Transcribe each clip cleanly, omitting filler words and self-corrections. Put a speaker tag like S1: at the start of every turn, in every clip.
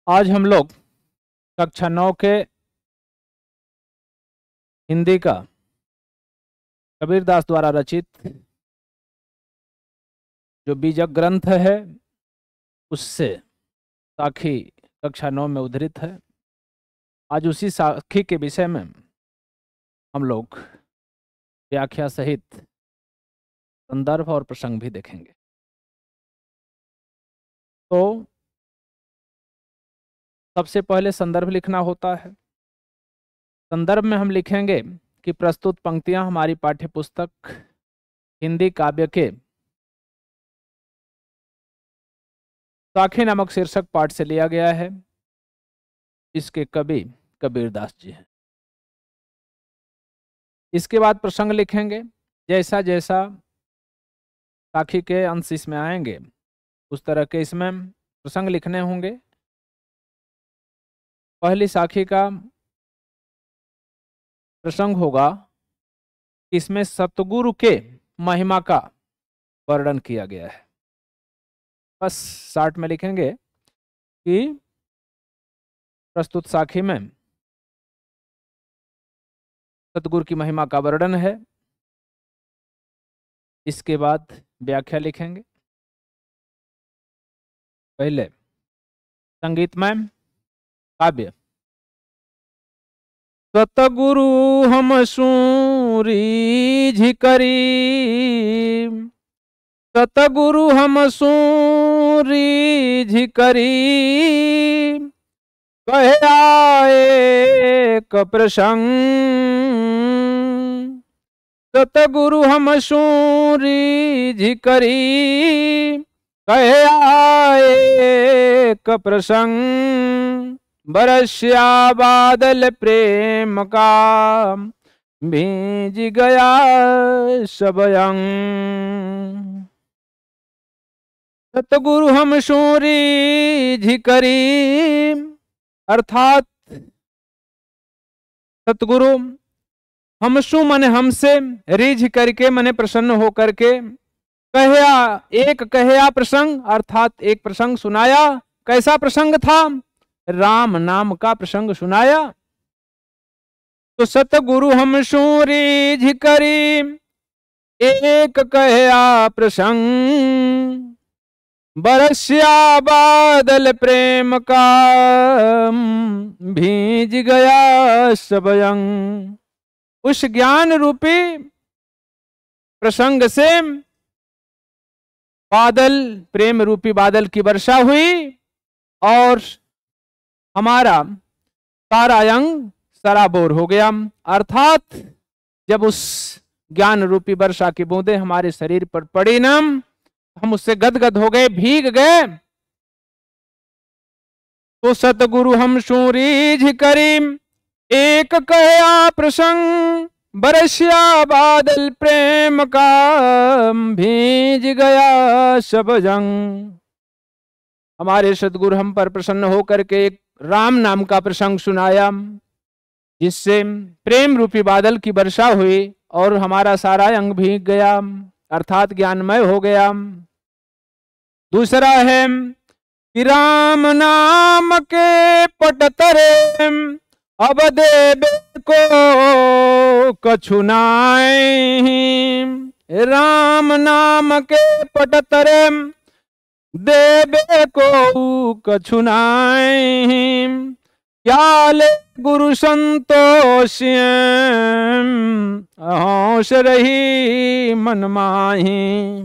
S1: आज हम लोग कक्षा 9 के हिंदी का कबीरदास द्वारा रचित जो बीजक ग्रंथ है उससे साखी कक्षा 9 में उद्धृत है। आज उसी साखी के विषय में हम लोग व्याख्या सहित संदर्भ और प्रसंग भी देखेंगे। तो सबसे पहले संदर्भ लिखना होता है। संदर्भ में हम लिखेंगे कि प्रस्तुत पंक्तियां हमारी पाठ्य पुस्तक हिंदी काव्य के साखी नामक शीर्षक पाठ से लिया गया है। इसके कवि कबीरदास जी हैं। इसके बाद प्रसंग लिखेंगे। जैसा जैसा साखी के अंश इसमें आएंगे उस तरह के इसमें प्रसंग लिखने होंगे। पहली साखी का प्रसंग होगा कि इसमें सतगुरु के महिमा का वर्णन किया गया है। बस शार्ट में लिखेंगे कि प्रस्तुत साखी में सतगुरु की महिमा का वर्णन है। इसके बाद व्याख्या लिखेंगे। पहले संगीतमय काव्य। सतगुरु हम सूरी झिकरी, सतगुरु हम सूरी झिकरी, कहे आए क प्रसंग, सतगुरु हम सूरी झिकरी, कहे आए क प्रसंग, बरस्या बादल प्रेम का, भीज गया सब अंग। सतगुरु हम सूरी झिकरी अर्थात सतगुरु हमसु मने हमसे, रिझ करके मने प्रसन्न हो करके, कहया एक कहया प्रसंग अर्थात एक प्रसंग सुनाया। कैसा प्रसंग था? राम नाम का प्रसंग सुनाया। तो सतगुरु हम सूरी झिकरी एक कहया प्रसंग, बरस्या बादल प्रेम का, भीज गया सब अंग। उस ज्ञान रूपी प्रसंग से बादल, प्रेम रूपी बादल की वर्षा हुई और हमारा सारा अंग सराबोर हो गया। अर्थात जब उस ज्ञान रूपी वर्षा की बूंदें हमारे शरीर पर पड़ी ना, हम उससे गदगद हो गए, भीग गए। तो सतगुरु हम सूरी झिकरी एक कहया प्रसंग, बरस्या बादल प्रेम का, भीज गया सब जंग। हमारे सतगुरु हम पर प्रसन्न होकर के एक राम नाम का प्रसंग सुनाया, जिससे प्रेम रूपी बादल की वर्षा हुई और हमारा सारा अंग भीग गया अर्थात ज्ञानमय हो गया। दूसरा है कि राम नाम के पट तरे, अब देवे को कछु नाहीं। राम नाम के पट तरे, देवे को कछु नाहीं। क्या ले गुरु संतोष, होश रही मन माही।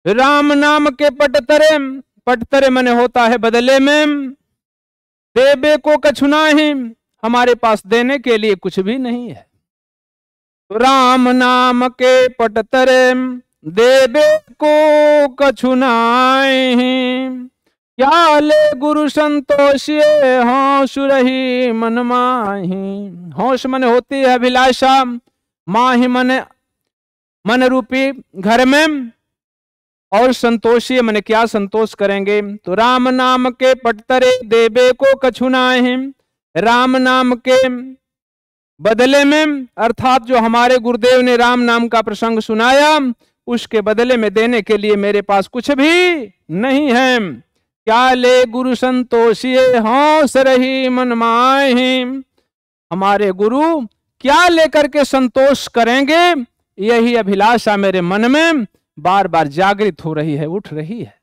S1: राम नाम के पटतरे, पटतरे मने होता है बदले में, देवे को कछु नाहीं, हमारे पास देने के लिए कुछ भी नहीं है। तो राम नाम के पटतरे, देवे को कछु नाहीं। क्या ले गुरु संतोष, होश रही मन माही। होश मने होती है अभिलाषा, माही मने मन रूपी घर में, और संतोषी मने क्या संतोष करेंगे। तो राम नाम के पटतरे, देवे को कछु नाहीं। राम नाम के बदले में अर्थात जो हमारे गुरुदेव ने राम नाम का प्रसंग सुनाया, उसके बदले में देने के लिए मेरे पास कुछ भी नहीं है। क्या ले गुरु संतोषिए हौस रही मन माहि। हमारे गुरु क्या लेकर के संतोष करेंगे, यही अभिलाषा मेरे मन में बार बार जागृत हो रही है, उठ रही है।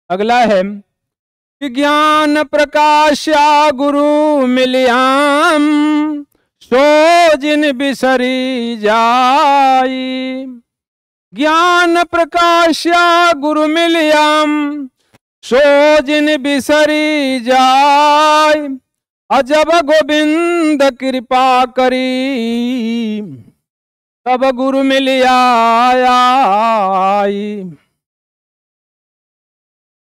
S1: अगला है कि ज्ञान प्रकाश्या गुरु मिलियाम सो जिन बिसरी जाई। ज्ञान प्रकाश्या गुरु मिलियाम सो जिन बिसरी जाय। अजब गोविंद कृपा करी तब गुरु मिलिया।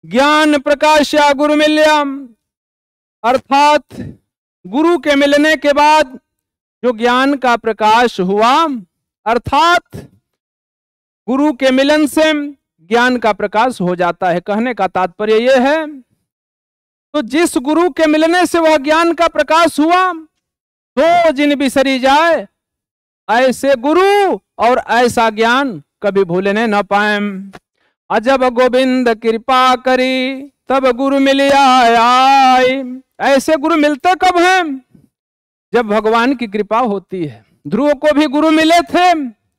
S1: ज्ञान प्रकाश्या गुरु मिलियाम, अर्थात गुरु के मिलने के बाद जो ज्ञान का प्रकाश हुआ, अर्थात गुरु के मिलन से ज्ञान का प्रकाश हो जाता है। कहने का तात्पर्य यह है, तो जिस गुरु के मिलने से वह ज्ञान का प्रकाश हुआ, तो जिन बिसरी जाए, ऐसे गुरु और ऐसा ज्ञान कभी भूलने न पाए। अजब गोविंद कृपा करी तब गुरु मिलिया। ऐसे गुरु मिलते कब हैं? जब भगवान की कृपा होती है। ध्रुव को भी गुरु मिले थे,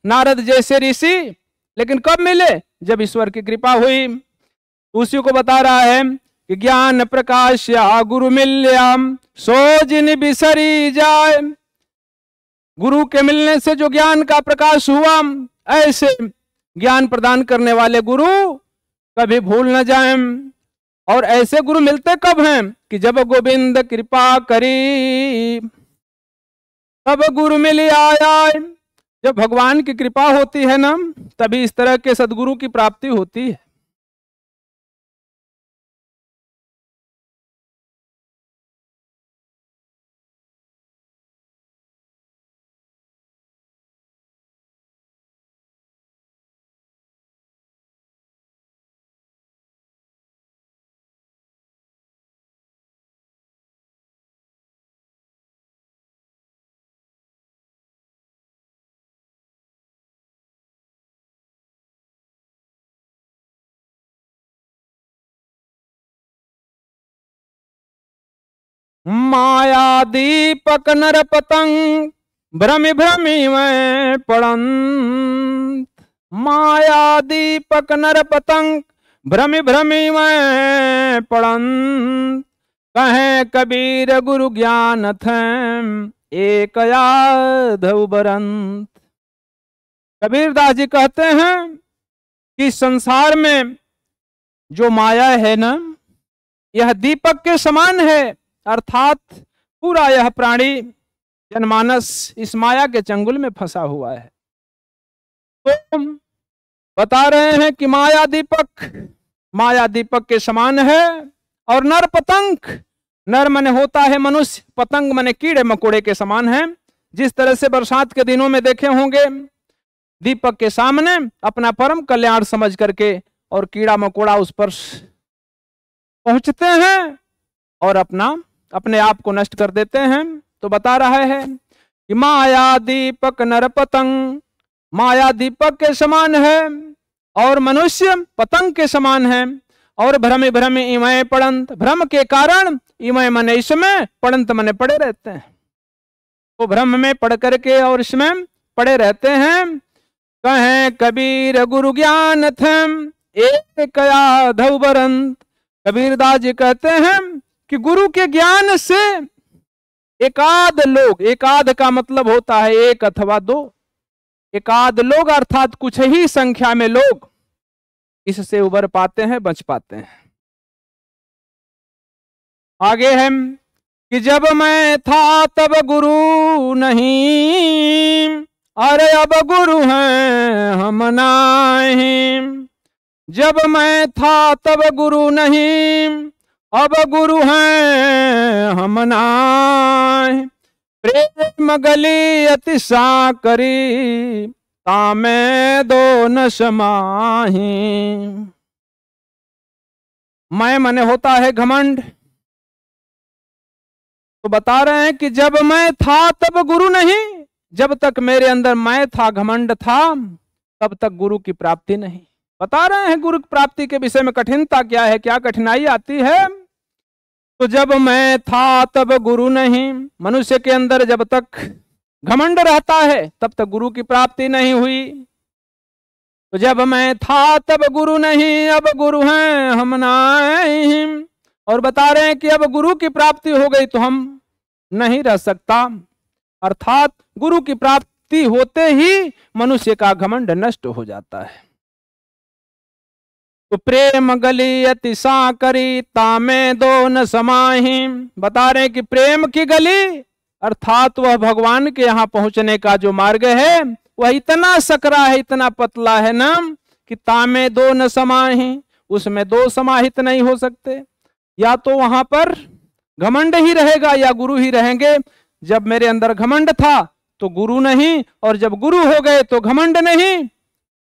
S1: नारद जैसे ऋषि, लेकिन कब मिले? जब ईश्वर की कृपा हुई। उसी को बता रहा है कि ज्ञान प्रकाश गुरु मिल्याम सो जिन बिसरी जाए। गुरु के मिलने से जो ज्ञान का प्रकाश हुआ, ऐसे ज्ञान प्रदान करने वाले गुरु कभी भूल न जाएं। और ऐसे गुरु मिलते कब हैं? कि जब गोविंद कृपा करी तब गुरु मिलिया। जब भगवान की कृपा होती है ना, तभी इस तरह के सदगुरु की प्राप्ति होती है। माया दीपक नर पतंग भ्रमि भ्रमि में पड़ंत। माया दीपक नर पतंग भ्रमि भ्रमि में पड़ंत। कहें कबीर गुरु ज्ञान थे एक याद उबरंत। कबीरदास जी कहते हैं कि संसार में जो माया है ना, यह दीपक के समान है। अर्थात पूरा यह प्राणी जनमानस इस माया के चंगुल में फंसा हुआ है। तो बता रहे हैं कि माया दीपक के समान है। और नर पतंग, नर मने होता है मनुष्य, पतंग मने कीड़े मकोड़े के समान है। जिस तरह से बरसात के दिनों में देखे होंगे, दीपक के सामने अपना परम कल्याण समझ करके और कीड़ा मकोड़ा उस पर पहुंचते हैं और अपने आप को नष्ट कर देते हैं। तो बता रहा है कि माया दीपक नर पतंग, माया दीपक के समान है और मनुष्य पतंग के समान है। और भ्रमि भ्रमि इमय पड़ंत, भ्रम के कारण इमय मने इसमें, पड़ंत मने पड़े रहते हैं। तो भ्रम में पड़ करके और इसमें पड़े रहते हैं। कहें कबीर गुरु ज्ञान थे एक याद उबरंत। कबीरदास जी कहते हैं कि गुरु के ज्ञान से एकाध लोग, एकाध का मतलब होता है एक अथवा दो, एकाध लोग अर्थात कुछ ही संख्या में लोग इससे उबर पाते हैं, बच पाते हैं। आगे है कि जब मैं था तब गुरु नहीं, अरे अब गुरु हैं हम नहीं। जब मैं था तब गुरु नहीं, अब गुरु हैं हम नाय। प्रेम गली अति साकरी तामे दो न समाही। मैं मने होता है घमंड। तो बता रहे हैं कि जब मैं था तब गुरु नहीं, जब तक मेरे अंदर मैं था, घमंड था, तब तक गुरु की प्राप्ति नहीं। बता रहे हैं गुरु प्राप्ति के विषय में कठिनता क्या है, क्या कठिनाई आती है। तो जब मैं था तब गुरु नहीं, मनुष्य के अंदर जब तक घमंड रहता है तब तक गुरु की प्राप्ति नहीं हुई। तो जब मैं था तब गुरु नहीं, अब गुरु हैं हम नहीं। और बता रहे हैं कि अब गुरु की प्राप्ति हो गई तो हम नहीं रह सकता, अर्थात गुरु की प्राप्ति होते ही मनुष्य का घमंड नष्ट हो जाता है। तो प्रेम गली अति साकरी तामे दो न समाही, बता रहे हैं कि प्रेम की गली अर्थात वह भगवान के यहाँ पहुंचने का जो मार्ग है वह इतना सकरा है, इतना पतला है ना कि तामे दो न समाही, उसमें दो समाहित नहीं हो सकते। या तो वहां पर घमंड ही रहेगा या गुरु ही रहेंगे। जब मेरे अंदर घमंड था तो गुरु नहीं, और जब गुरु हो गए तो घमंड नहीं।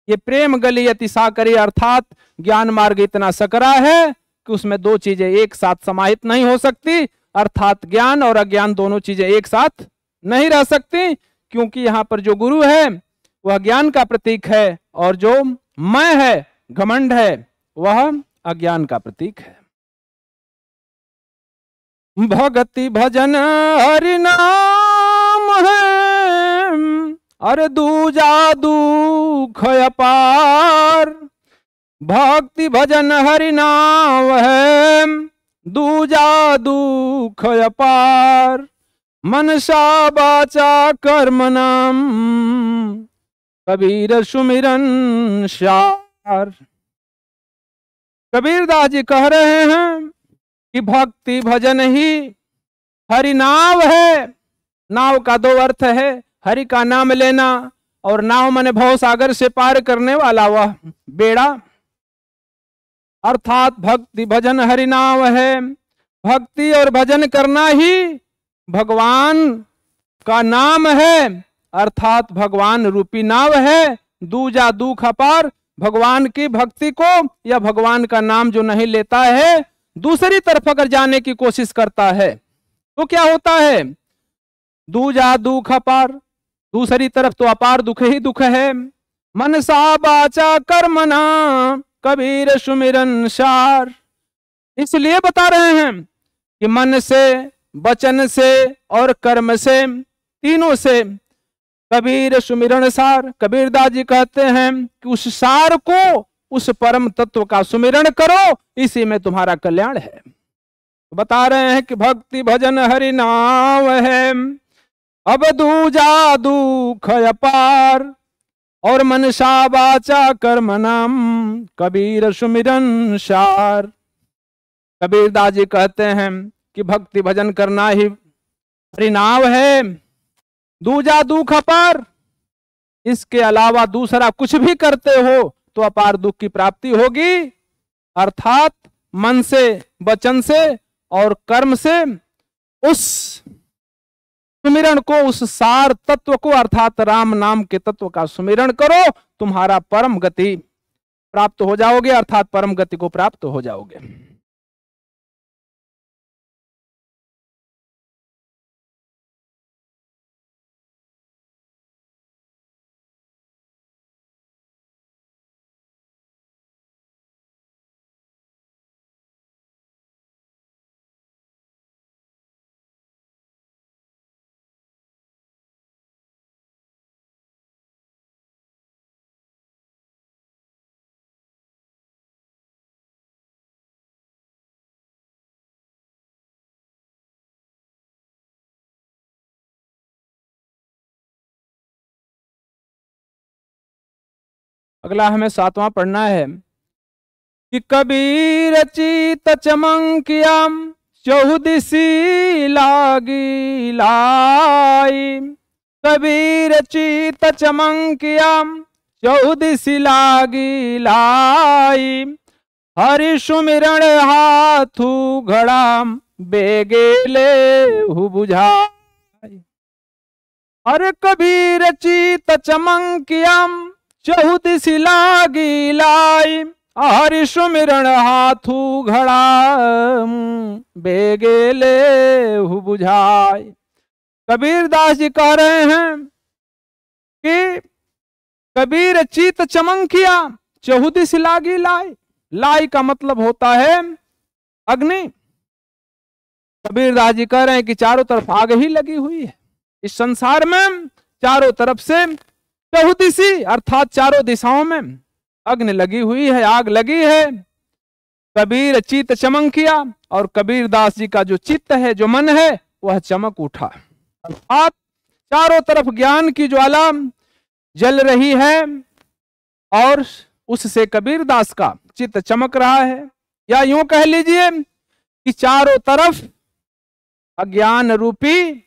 S1: ये प्रेम गली अति साकरी अर्थात ज्ञान मार्ग इतना सकरा है कि उसमें दो चीजें एक साथ समाहित नहीं हो सकती, अर्थात ज्ञान और अज्ञान दोनों चीजें एक साथ नहीं रह सकती। क्योंकि यहाँ पर जो गुरु है वह ज्ञान का प्रतीक है और जो मैं है, घमंड है, वह अज्ञान का प्रतीक है। भक्ति भजन हरि नाम है, अरे दूजा दुख अपार। भक्ति भजन हरि नाम है, दूजा दुख अपार। मनसा बाचा कर्म नाम, कबीर सुमिरन सार। कबीरदास जी कह रहे हैं कि भक्ति भजन ही हरि नाव है। नाव का दो अर्थ है, हरि का नाम लेना और नाव माने भव सागर से पार करने वाला वह बेड़ा, अर्थात भक्ति भजन हरि नाव है। भक्ति और भजन करना ही भगवान का नाम है, अर्थात भगवान रूपी नाव है। दूजा दुख अपार, भगवान की भक्ति को या भगवान का नाम जो नहीं लेता है, दूसरी तरफ अगर जाने की कोशिश करता है तो क्या होता है, दूजा दुख अपार, दूसरी तरफ तो अपार दुख ही दुख है। मनसा बाचा कर्मना, कबीर सुमिरन सार। इसलिए बता रहे हैं कि मन से, वचन से और कर्म से, तीनों से कबीर सुमिरन सार। कबीरदास जी कहते हैं कि उस सार को, उस परम तत्व का सुमिरन करो, इसी में तुम्हारा कल्याण है। बता रहे हैं कि भक्ति भजन हरि नाम है, अब दूजा दुख अपार। और मनसा वाचा कर्म नाम, कबीर सुमिरन सार। कबीरदास जी कहते हैं कि भक्ति भजन करना ही हरि नाम है, दूजा दुख अपार। इसके अलावा दूसरा कुछ भी करते हो तो अपार दुख की प्राप्ति होगी, अर्थात मन से, वचन से और कर्म से उस सुमिरण को, उस सार तत्व को अर्थात राम नाम के तत्व का सुमिरण करो, तुम्हारा परम गति प्राप्त हो जाओगे, अर्थात परम गति को प्राप्त हो जाओगे। अगला हमें 7वां पढ़ना है कि कबीर चित चमंकियाम, चौदिसी लागी लाई। कबीर चित चमंकियाम, चौदिसी लागी लाई। हरि सुमिरण हाथू घड़ाम, बेगेले हु बुझाई। अरे कबीर चित चमंकियाम, चौदिसी लागी लाई। हरि सुमिरण हाथू घड़ा, बेगेले हु बुझाई। कबीरदास जी कह रहे हैं कि कबीर चित चमंकिया, चहुदिश लागी लाई। लाई का मतलब होता है अग्नि। कबीरदास जी कह रहे हैं कि चारों तरफ आग ही लगी हुई है। इस संसार में चारों तरफ से चहुदिशी अर्थात चारों दिशाओं में अग्नि लगी हुई है, आग लगी है। कबीर चित्त चमक किया और कबीरदास जी का जो चित्त है, जो मन है, वह चमक उठा। अर्थात चारों तरफ ज्ञान की ज्वाला जल रही है और उससे कबीरदास का चित्त चमक रहा है। या यूं कह लीजिए कि चारों तरफ अज्ञान रूपी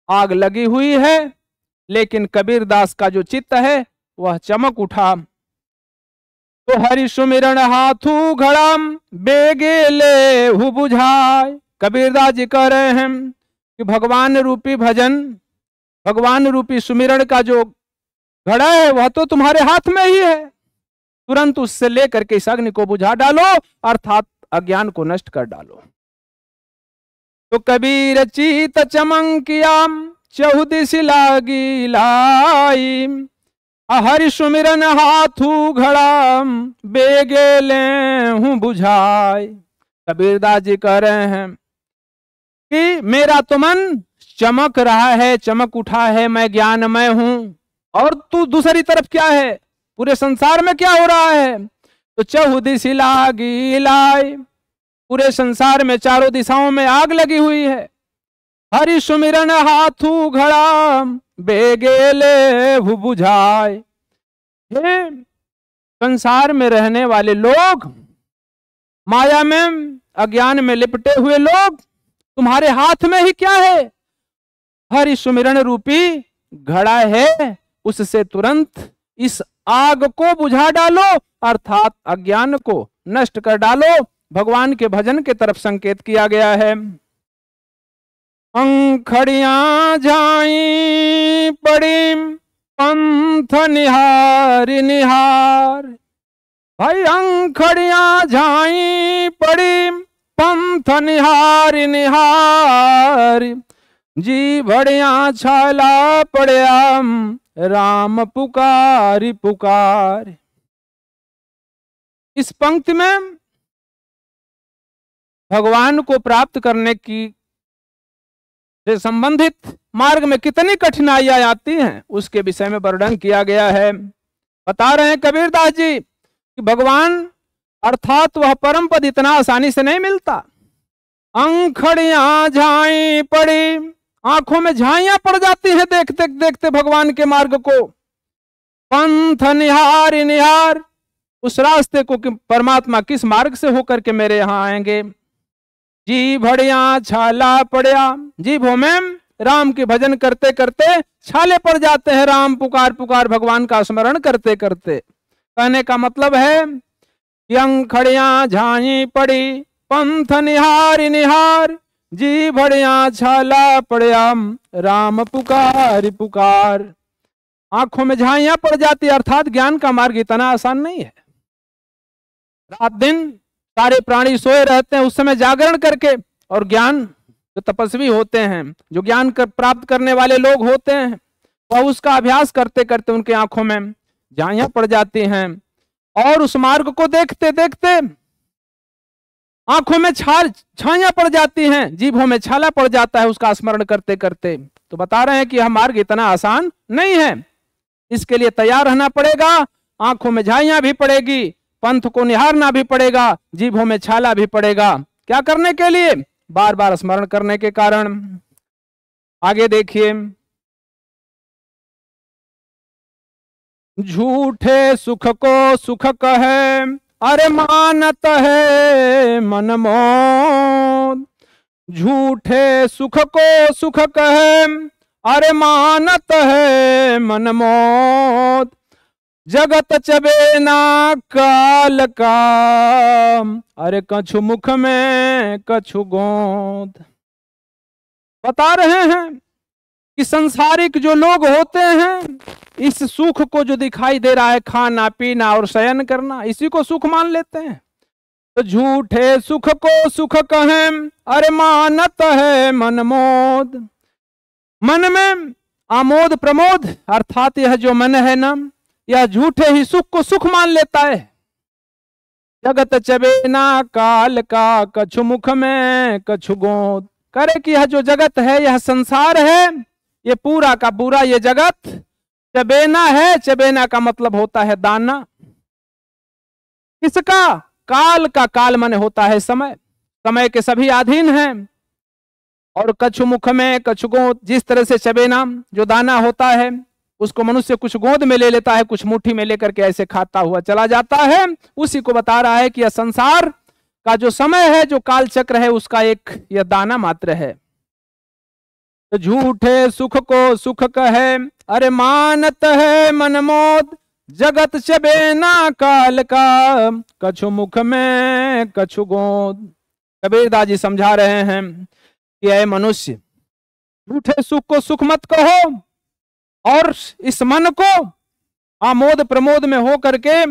S1: आग लगी हुई है, लेकिन कबीरदास का जो चित्त है वह चमक उठा। तो हरि सुमिरन हाथू घड़म बेगे ले हु बुझाए। कबीरदास जी कह रहे हैं कि भगवान रूपी भजन, भगवान रूपी सुमिरन का जो घड़ा है वह तो तुम्हारे हाथ में ही है, तुरंत उससे लेकर के इस अग्नि को बुझा डालो, अर्थात अज्ञान को नष्ट कर डालो। तो कबीर चित चमंकियाम चहुदिश लागी लाई, हरि सुमिरन हाथू घड़ा बेगे ले हूं बुझाए। कबीरदास जी कह रहे हैं कि मेरा तो मन चमक रहा है, चमक उठा है, मैं ज्ञानमय हूं, और तू दूसरी तरफ क्या है, पूरे संसार में क्या हो रहा है? तो चहुदिश लागी लाई, पूरे संसार में चारों दिशाओं में आग लगी हुई है। हरि सुमिरन हाथू घड़ा बेगे ले बुझाए। हे संसार में रहने वाले लोग, माया में अज्ञान में लिपटे हुए लोग, तुम्हारे हाथ में ही क्या है? हरि सुमिरन रूपी घड़ा है, उससे तुरंत इस आग को बुझा डालो, अर्थात अज्ञान को नष्ट कर डालो। भगवान के भजन के तरफ संकेत किया गया है। अंखड़ियां जाई पड़ी पंथ निहार निहार, भाई अंखड़ियां जाई पड़ी पंथ निहार निहार, जी भड़िया छाला पड़या राम पुकारी पुकार। इस पंक्ति में भगवान को प्राप्त करने की से संबंधित मार्ग में कितनी कठिनाइयां आती हैं उसके विषय में वर्णन किया गया है। बता रहे हैं कबीरदास जी कि भगवान अर्थात वह परम पद इतना आसानी से नहीं मिलता। अंखड़ियां झाई पड़ी, आंखों में झाइयां पड़ जाती हैं देखते देखते भगवान के मार्ग को। पंथ निहार निहार, उस रास्ते को कि परमात्मा किस मार्ग से होकर के मेरे यहां आएंगे। जी भड़िया छाला पड़या, जीभों में राम के भजन करते करते छाले पड़ जाते हैं, राम पुकार पुकार भगवान का स्मरण करते करते। कहने का मतलब है कि अंखड़ियां झाई पड़ी पंथ निहार निहार, जी भड़िया छाला पड़या राम पुकार पुकार। आंखों में झाइयां पड़ जाती, अर्थात ज्ञान का मार्ग इतना आसान नहीं है। रात दिन सारे प्राणी सोए रहते हैं, उस समय जागरण करके, और ज्ञान जो तपस्वी होते हैं, जो ज्ञान प्राप्त करने वाले लोग होते हैं, वह उसका अभ्यास करते करते उनके आंखों में झाइयां पड़ जाती हैं, और उस मार्ग को देखते देखते आंखों में छाइयां पड़ जाती हैं, जीभों में छाला पड़ जाता है उसका स्मरण करते करते। तो बता रहे हैं कि यह मार्ग इतना आसान नहीं है, इसके लिए तैयार रहना पड़ेगा। आंखों में झाइयां भी पड़ेगी, पंथ को निहारना भी पड़ेगा, जीभों में छाला भी पड़ेगा। क्या करने के लिए? बार बार स्मरण करने के कारण। आगे देखिए, झूठे सुख को सुख कहे अरे मानत है मन मोद, झूठे सुख को सुख कहे अरे मानत है मन मोद, जगत चबे ना काल का अरे कछु मुख में कछु गोद। बता रहे हैं कि संसारिक जो लोग होते हैं, इस सुख को जो दिखाई दे रहा है, खाना पीना और शयन करना, इसी को सुख मान लेते हैं। तो झूठे सुख को सुख कहें अरे मानत है मन मोद, मन में आमोद प्रमोद, अर्थात यह जो मन है ना, यह झूठे ही सुख को सुख मान लेता है। जगत चबेना काल का, कछु मुख में कछु गोद। करे कि यह जो जगत है, यह संसार है, ये पूरा का पूरा ये जगत चबेना है। चबेना का मतलब होता है दाना। किसका? काल का। काल माने होता है समय, समय के सभी अधीन हैं। और कछु मुख में कछु गोद, जिस तरह से चबेना जो दाना होता है उसको मनुष्य कुछ गोद में ले लेता है, कुछ मुट्ठी में लेकर के ऐसे खाता हुआ चला जाता है, उसी को बता रहा है कि यह संसार का जो समय है, जो काल चक्र है, उसका एक यह दाना मात्र है। तो झूठे सुख को सुख कहे, अरे मानत है मनमोद। जगत चबेना काल का, कछु मुख में कछु गोद। कबीरदास जी समझा रहे हैं कि ऐ मनुष्य, झूठे सुख को सुख मत कहो और इस मन को आमोद प्रमोद में हो करके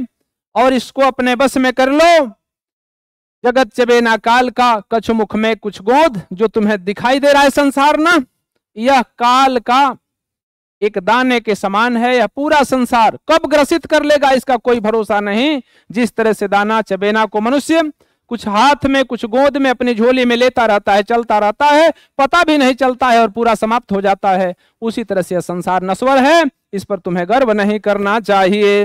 S1: और इसको अपने बस में कर लो। जगत चबेना काल का, कछु मुख में कुछ गोद। जो तुम्हें दिखाई दे रहा है संसार ना, यह काल का एक दाने के समान है। यह पूरा संसार कब ग्रसित कर लेगा इसका कोई भरोसा नहीं। जिस तरह से दाना चबेना को मनुष्य कुछ हाथ में कुछ गोद में अपनी झोली में लेता रहता है, चलता रहता है, पता भी नहीं चलता है और पूरा समाप्त हो जाता है, उसी तरह से यह संसार नश्वर है। इस पर तुम्हें गर्व नहीं करना चाहिए।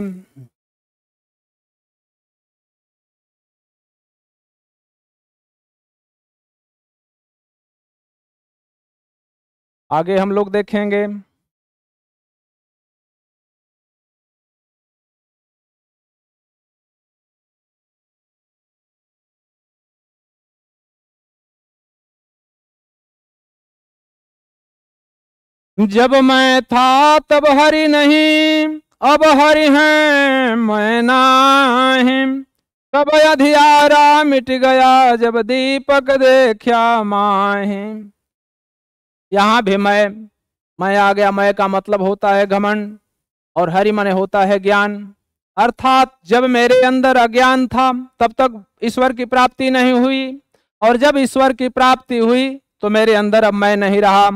S1: आगे हम लोग देखेंगे। जब मैं था तब हरि नहीं, अब हरि हैं मैं नाही। तब अधियारा मिट गया, जब दीपक देखा माही। यहां भी मैं आ गया। मैं का मतलब होता है घमंड और हरि माने होता है ज्ञान। अर्थात जब मेरे अंदर अज्ञान था तब तक ईश्वर की प्राप्ति नहीं हुई, और जब ईश्वर की प्राप्ति हुई तो मेरे अंदर अब मैं नहीं रहा।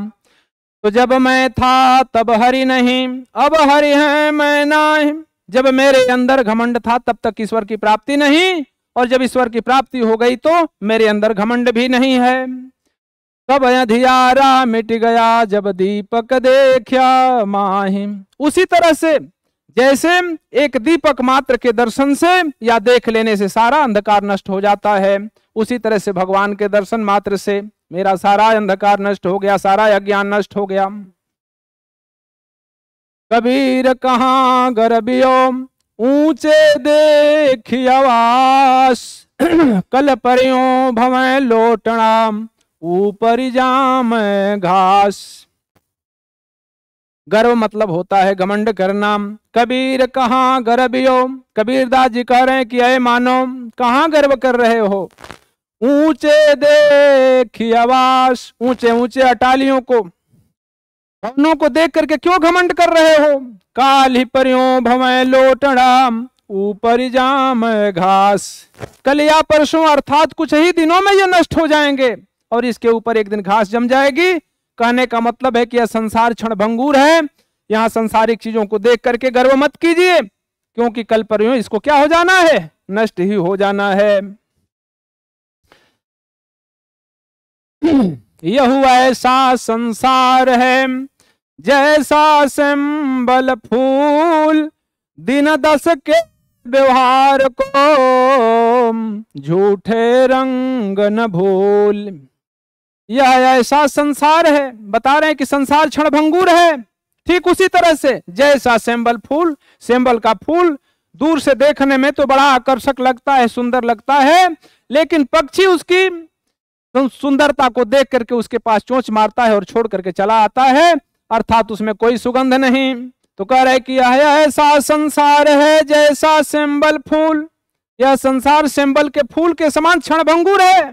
S1: तो जब मैं था तब हरि नहीं, अब हरि है मैं नाही। जब मेरे अंदर घमंड था तब तक ईश्वर की प्राप्ति नहीं, और जब ईश्वर की प्राप्ति हो गई तो मेरे अंदर घमंड भी नहीं है। तब अंधियारा मिट गया, जब दीपक देखा माही। उसी तरह से जैसे एक दीपक मात्र के दर्शन से या देख लेने से सारा अंधकार नष्ट हो जाता है, उसी तरह से भगवान के दर्शन मात्र से मेरा सारा अंधकार नष्ट हो गया, सारा अज्ञान नष्ट हो गया। कबीर कहाँ गरबियो, ऊंचे देखी आवास। कल परियों भवें लोटना, ऊपर जाम घास। गर्व मतलब होता है घमंड करना। कबीर कहाँ गर्वियो, कबीरदास जी कह रहे हैं कि अय मानो कहाँ गर्व कर रहे हो। ऊंचे देखी आवास, ऊंचे ऊंचे अटालियों को, भवनों को देख करके क्यों घमंड कर रहे हो। काल ही परियों भवें लोटड़ा, ऊपर जाम घास। कल या परसों अर्थात कुछ ही दिनों में ये नष्ट हो जाएंगे और इसके ऊपर एक दिन घास जम जाएगी। कहने का मतलब है कि यह संसार क्षणभंगुर है। यहाँ संसारिक चीजों को देख करके गर्व मत कीजिए, क्योंकि कल परियों इसको क्या हो जाना है, नष्ट ही हो जाना है। यह ऐसा संसार है जैसा सिंबल फूल, दिन दस के व्यवहार को झूठे रंग न भूल। यह ऐसा संसार है, बता रहे हैं कि संसार क्षणभंगुर है। ठीक उसी तरह से जैसा सिंबल फूल, सिंबल का फूल दूर से देखने में तो बड़ा आकर्षक लगता है, सुंदर लगता है, लेकिन पक्षी उसकी सुंदरता को देख करके उसके पास चोंच मारता है और छोड़ करके चला आता है, अर्थात उसमें कोई सुगंध नहीं। तो कह रहे कि यह ऐसा संसार है जैसा सिंबल फूल, यह संसार सिंबल के फूल के समान क्षणभंगुर है।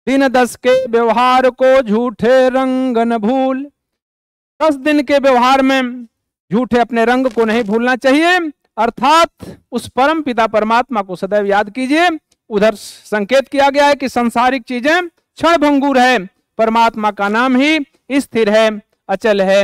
S1: दिन दस के व्यवहार को झूठे रंग न भूल, 10 दिन के व्यवहार में झूठे अपने रंग को नहीं भूलना चाहिए, अर्थात उस परम पिता परमात्मा को सदैव याद कीजिए। उधर संकेत किया गया है कि सांसारिक चीजें क्षणभंगुर है, परमात्मा का नाम ही स्थिर है, अचल है।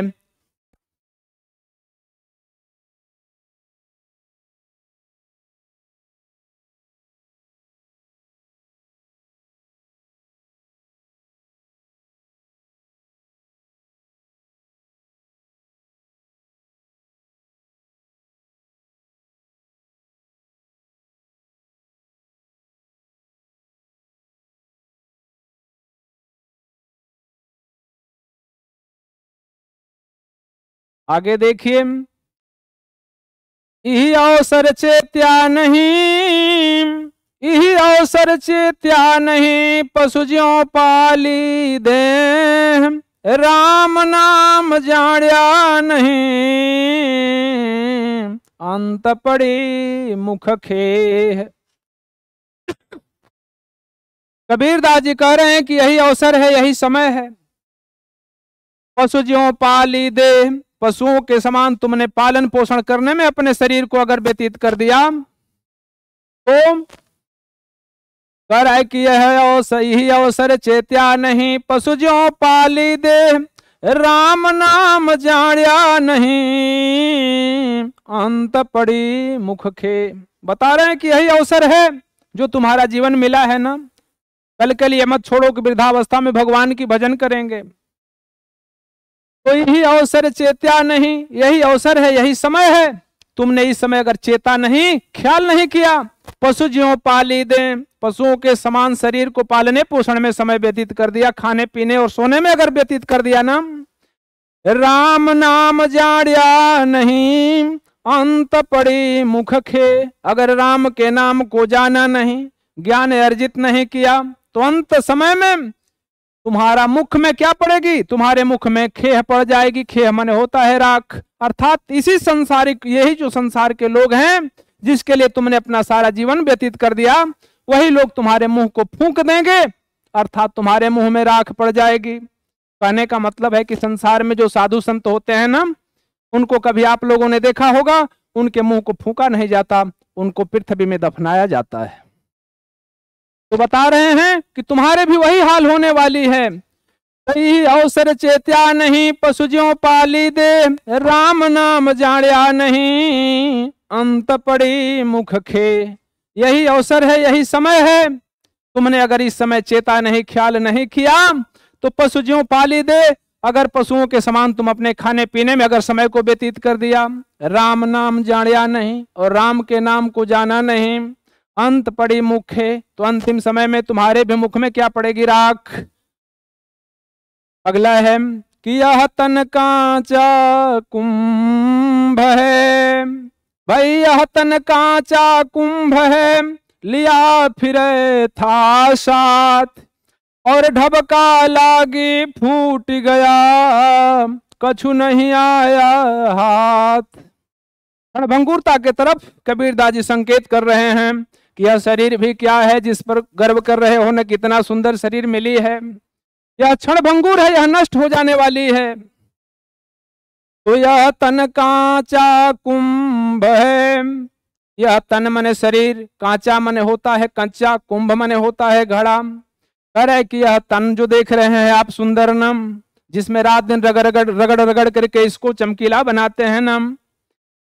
S1: आगे देखिए, यही अवसर चेत्या नहीं, यही अवसर चेत्या नहीं, पशु ज्यों पाली दे, राम नाम जाण्या नहीं, अंत पड़ी मुख खे। कबीरदास जी कह रहे हैं कि यही अवसर है, यही समय है। पशु ज्यों पाली दे, पशुओं के समान तुमने पालन पोषण करने में अपने शरीर को अगर व्यतीत कर दिया तो कर है कि यही अवसर चेत्या नहीं, पशु ज्यों पाली दे, राम नाम जाण्या नहीं, अंत पड़ी मुख खे। बता रहे हैं कि यही अवसर है जो तुम्हारा जीवन मिला है ना, कल के लिए मत छोड़ो कि वृद्धावस्था में भगवान की भजन करेंगे। तो यही अवसर चेत्या नहीं, यही अवसर है, यही समय है। तुमने इस समय अगर चेता नहीं, ख्याल नहीं किया, पशु ज्यों पाली दे, पशुओं के समान शरीर को पालने पोषण में समय व्यतीत कर दिया, खाने पीने और सोने में अगर व्यतीत कर दिया ना, राम नाम जाण्या नहीं, अंत पड़ी मुख खे। अगर राम के नाम को जाना नहीं, ज्ञान अर्जित नहीं किया, तो अंत समय में तुम्हारा मुख में क्या पड़ेगी? तुम्हारे मुख में खेह पड़ जाएगी। खेह मन होता है राख, अर्थात इसी संसारिक, यही जो संसार के लोग हैं जिसके लिए तुमने अपना सारा जीवन व्यतीत कर दिया, वही लोग तुम्हारे मुंह को फूंक देंगे, अर्थात तुम्हारे मुंह में राख पड़ जाएगी। कहने का मतलब है कि संसार में जो साधु संत होते हैं ना, उनको कभी आप लोगों ने देखा होगा, उनके मुंह को फूंका नहीं जाता, उनको पृथ्वी में दफनाया जाता है। तो बता रहे हैं कि तुम्हारे भी वही हाल होने वाली है। यही अवसर चेत्या नहीं, पशु ज्यों पाली दे, राम नाम जाण्या नहीं, अंत पड़ी मुख खे। यही अवसर है, यही समय है। तुमने अगर इस समय चेता नहीं, ख्याल नहीं किया, तो पशु ज्यों पाली दे, अगर पशुओं के समान तुम अपने खाने पीने में अगर समय को व्यतीत कर दिया, राम नाम जाण्या नहीं, और राम के नाम को जाना नहीं, अंत पड़ी मुख है, तो अंतिम समय में तुम्हारे भी मुख में क्या पड़ेगी? राख। अगला है कि यह तन कांचा कुंभ है, भाई यह तन कांचा कुंभ है, लिया फिरे था साथ, और ढबका लागी फूट गया, कछु नहीं आया हाथ। क्षणभंगुरता के तरफ कबीरदास जी संकेत कर रहे हैं कि यह शरीर भी क्या है जिस पर गर्व कर रहे हो न, कितना सुंदर शरीर मिली है, यह क्षणभंगुर है, यह नष्ट हो जाने वाली है। तो यह तन कांचा कुंभ है, यह तन मने शरीर, कांचा मने होता है कच्चा, कुंभ मने होता है घड़ा। कह रहे कि यह तन जो देख रहे हैं आप सुंदर नम, जिसमें रात दिन रगड़ रगड़ रगड़ करके इसको चमकीला बनाते हैं नम,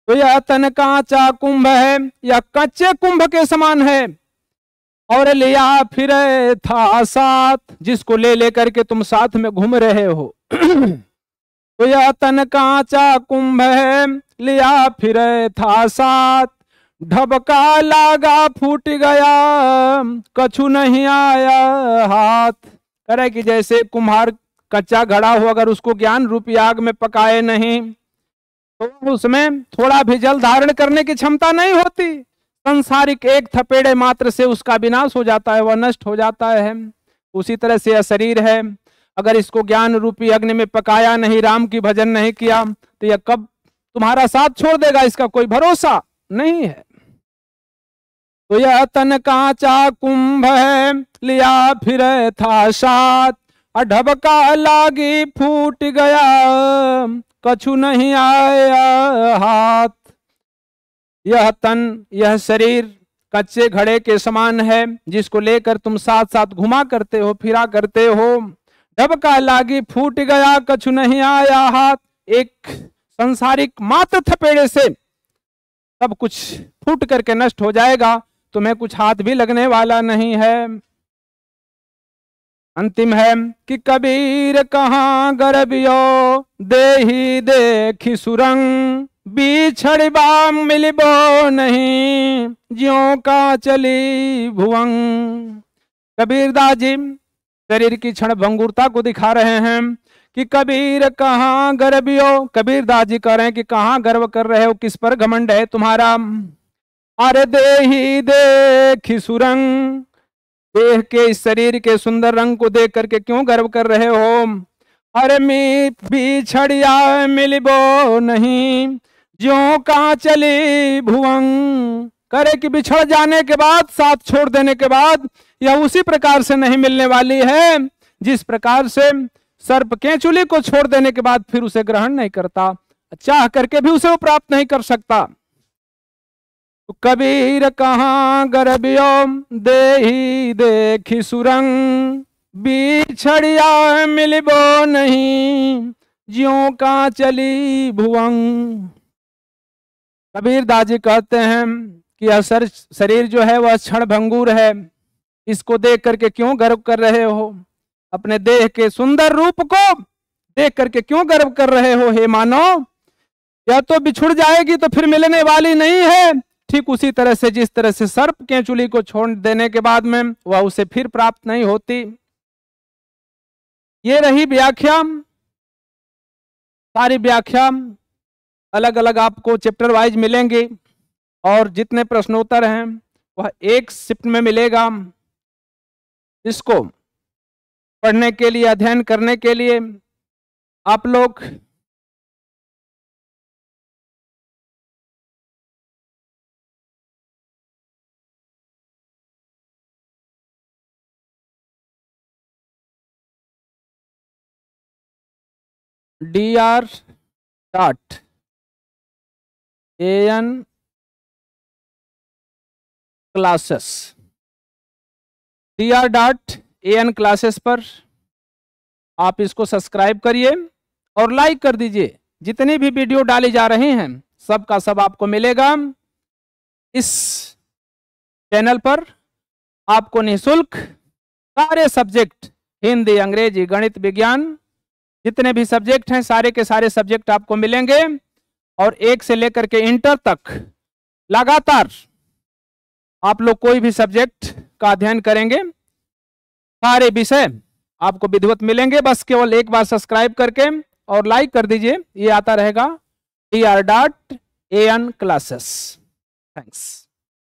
S1: तो यह तन कांचा कुंभ है, यह कच्चे कुंभ के समान है। और लिया फिर था साथ, जिसको ले लेकर के तुम साथ में घूम रहे हो। तो यह तन कांचा कुंभ है, लिया फिर था साथ, ढबका लागा फूट गया, कछु नहीं आया हाथ। करे कि जैसे कुम्हार कच्चा घड़ा हो, अगर उसको ज्ञान रूपी आग में पकाए नहीं तो उसमें थोड़ा भी जल धारण करने की क्षमता नहीं होती। संसारिक एक थपेड़े मात्र से उसका विनाश हो जाता है, वह नष्ट हो जाता है। उसी तरह से यह शरीर है, अगर इसको ज्ञान रूपी अग्नि में पकाया नहीं, राम की भजन नहीं किया, तो यह कब तुम्हारा साथ छोड़ देगा, इसका कोई भरोसा नहीं है। तो यह तन कांचा कुंभ है, लिया फिर था साथ, ढबका लागी फूट गया, कछु नहीं आया हाथ। यह तन, यह शरीर कच्चे घड़े के समान है, जिसको लेकर तुम साथ साथ घुमा करते हो, फिरा करते हो। ढबका लागी फूट गया, कछु नहीं आया हाथ। एक संसारिक मात्र थपेड़े से सब कुछ फूट करके नष्ट हो जाएगा, तुम्हें कुछ हाथ भी लगने वाला नहीं है। अंतिम है कि कबीर कहाँ गर्भियो, देही देखी सुरंग, बिछड़बा मिलबो नहीं, ज्यों का चली भुवंग। कबीरदास जी शरीर की क्षण भंगुरता को दिखा रहे हैं कि कबीर कहाँ गर्वियो, कबीर दास जी कह रहे हैं कि कहाँ गर्व कर रहे हो, किस पर घमंड है तुम्हारा। अरे देही देखी सुरंग, देह के इस शरीर के सुंदर रंग को देख करके क्यों गर्व कर रहे हो। अरे मी बिछड़िया मिलबो नहीं, ज्यों कहाँ चली भुवंग, करे कि बिछड़ जाने के बाद, साथ छोड़ देने के बाद यह उसी प्रकार से नहीं मिलने वाली है जिस प्रकार से सर्प केंचुली को छोड़ देने के बाद फिर उसे ग्रहण नहीं करता, चाह करके भी उसे वो प्राप्त नहीं कर सकता। तो कबीर कहाँ गर्वियो, देही देखी सुरंग, बिछड़िया मिलबो नहीं, ज्यों का चली भुवंग। कबीर दास जी कहते हैं कि यह शरीर जो है वह क्षण भंगुर है, इसको देख करके क्यों गर्व कर रहे हो, अपने देह के सुंदर रूप को देख करके क्यों गर्व कर रहे हो हे मानव। या तो बिछुड़ जाएगी तो फिर मिलने वाली नहीं है, ठीक उसी तरह से जिस तरह से सर्प केंचुली को छोड़ देने के बाद में वह उसे फिर प्राप्त नहीं होती। ये रही व्याख्या। सारी व्याख्या अलग अलग आपको चैप्टर वाइज मिलेंगे और जितने प्रश्नोत्तर हैं वह एक शिफ्ट में मिलेगा। इसको पढ़ने के लिए, अध्ययन करने के लिए आप लोग dr.an क्लासेस, dr.an क्लासेस पर आप इसको सब्सक्राइब करिए और लाइक कर दीजिए। जितनी भी वीडियो डाली जा रही हैं सब का सब आपको मिलेगा। इस चैनल पर आपको निःशुल्क सारे सब्जेक्ट, हिंदी, अंग्रेजी, गणित, विज्ञान, जितने भी सब्जेक्ट हैं सारे के सारे सब्जेक्ट आपको मिलेंगे और 1 से लेकर के इंटर तक लगातार आप लोग कोई भी सब्जेक्ट का अध्ययन करेंगे, सारे विषय आपको विधिवत मिलेंगे। बस केवल एक बार सब्सक्राइब करके और लाइक कर दीजिए, ये आता रहेगा dr.an क्लासेस। थैंक्स।